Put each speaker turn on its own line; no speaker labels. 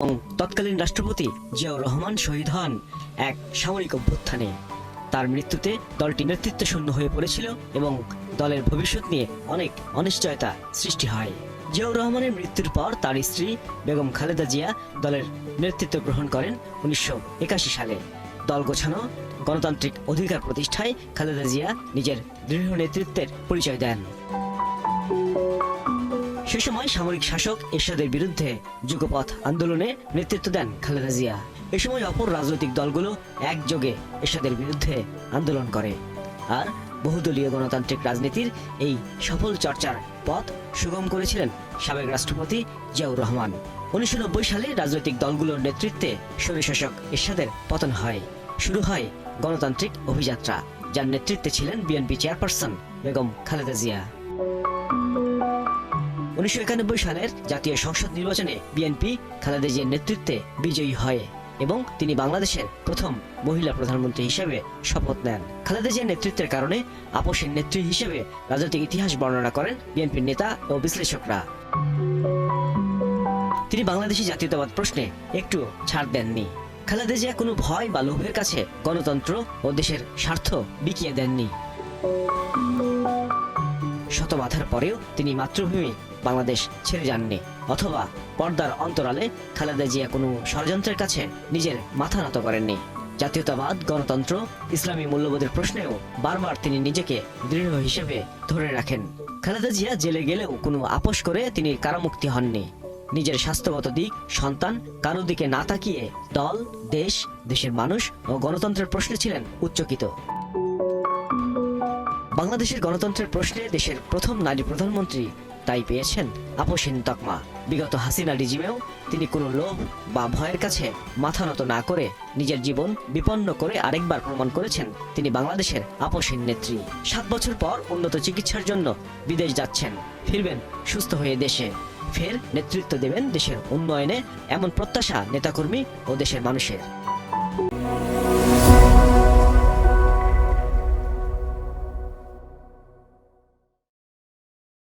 এবং তৎকালীন রাষ্ট্রপতি জিয়াউর রহমান শহীদ হন এক সামরিক অভ্যুত্থানে। তার মৃত্যুতে দলটি নেতৃত্ব শূন্য হয়ে পড়েছিল এবং দলের ভবিষ্যৎ নিয়ে অনেক অনিশ্চয়তা সৃষ্টি হয়। জিয়াউর রহমানের মৃত্যুর পর তার স্ত্রী বেগম খালেদা জিয়া দলের নেতৃত্ব গ্রহণ করেন 1981 সালে। দল গোছানো, গণতান্ত্রিক অধিকার প্রতিষ্ঠায় খালেদা জিয়া নিজের দৃঢ় নেতৃত্বের পরিচয় দেন। সে সময় সামরিক শাসক এরশাদের বিরুদ্ধে যুগপথ আন্দোলনে নেতৃত্ব দেন খালেদা জিয়া। এ সময় অপর রাজনৈতিক দলগুলো একযোগে এরশাদের বিরুদ্ধে আন্দোলন করে, আর বহুদলীয় গণতান্ত্রিক রাজনীতির এই সফল চর্চার পথ সুগম করেছিলেন সাবেক রাষ্ট্রপতি জিয়াউর রহমান। 1990 সালে রাজনৈতিক দলগুলোর নেতৃত্বে স্বৈরশাসক এরশাদের পতন হয়। শুরু হয় গণতান্ত্রিক অভিযাত্রা, যার নেতৃত্বে ছিলেন বিএনপি চেয়ারপারসন বেগম খালেদা জিয়া। 1991 সালের জাতীয় সংসদ নির্বাচনে বিএনপি খালেদা জিয়ার নেতৃত্বে বিজয়ী হয় এবং তিনি বাংলাদেশের প্রথম মহিলা প্রধানমন্ত্রী হিসেবে শপথ নেন। খালেদা জিয়ার নেতৃত্বের কারণে আপসের নেত্রী হিসেবে রাজনৈতিক ইতিহাস বর্ণনা করেন বিএনপির নেতা ও বিশ্লেষকরা। তিনি বাংলাদেশি জাতীয়তাবাদ প্রশ্নে একটু ছাড় দেননি। খালেদা জিয়া কোনো ভয় বা লোভের কাছে গণতন্ত্র ও দেশের স্বার্থ বিকিয়ে দেননি। শত বাধার পরেও তিনি মাতৃভূমি বাংলাদেশ ছেড়ে যাননি, অথবা পর্দার অন্তরালে খালেদা জিয়া কোনো ষড়যন্ত্রের কাছে নিজের মাথা নত করেননি। জাতীয়তাবাদ, গণতন্ত্র, ইসলামী মূল্যবোধের প্রশ্নেও বারবার তিনি নিজেকে দৃঢ় হিসেবে ধরে রাখেন। খালেদা জিয়া জেলে গেলেও কোনো আপোষ করে তিনি কারামুক্তি হননি। নিজের স্বাস্থ্যগত দিক, সন্তান, কারো দিকে না তাকিয়ে দল, দেশ, দেশের মানুষ ও গণতন্ত্রের প্রশ্নে ছিলেন উচ্চকিত। বাংলাদেশের গণতন্ত্রের প্রশ্নে দেশের প্রথম নারী প্রধানমন্ত্রী তাই পেয়েছেন আপোষহীন তকমা। বিগত হাসিনা রিজিমেও তিনি কোনো লোভ বা ভয়ের কাছে মাথা নত না করে নিজের জীবন বিপন্ন করে আরেকবার প্রমাণ করেছেন তিনি বাংলাদেশের আপোষহীন নেত্রী। 7 বছর পর উন্নত চিকিৎসার জন্য বিদেশ যাচ্ছেন, ফিরবেন সুস্থ হয়ে দেশে, ফের নেতৃত্ব দেবেন দেশের উন্নয়নে, এমন প্রত্যাশা নেতাকর্মী ও দেশের মানুষের।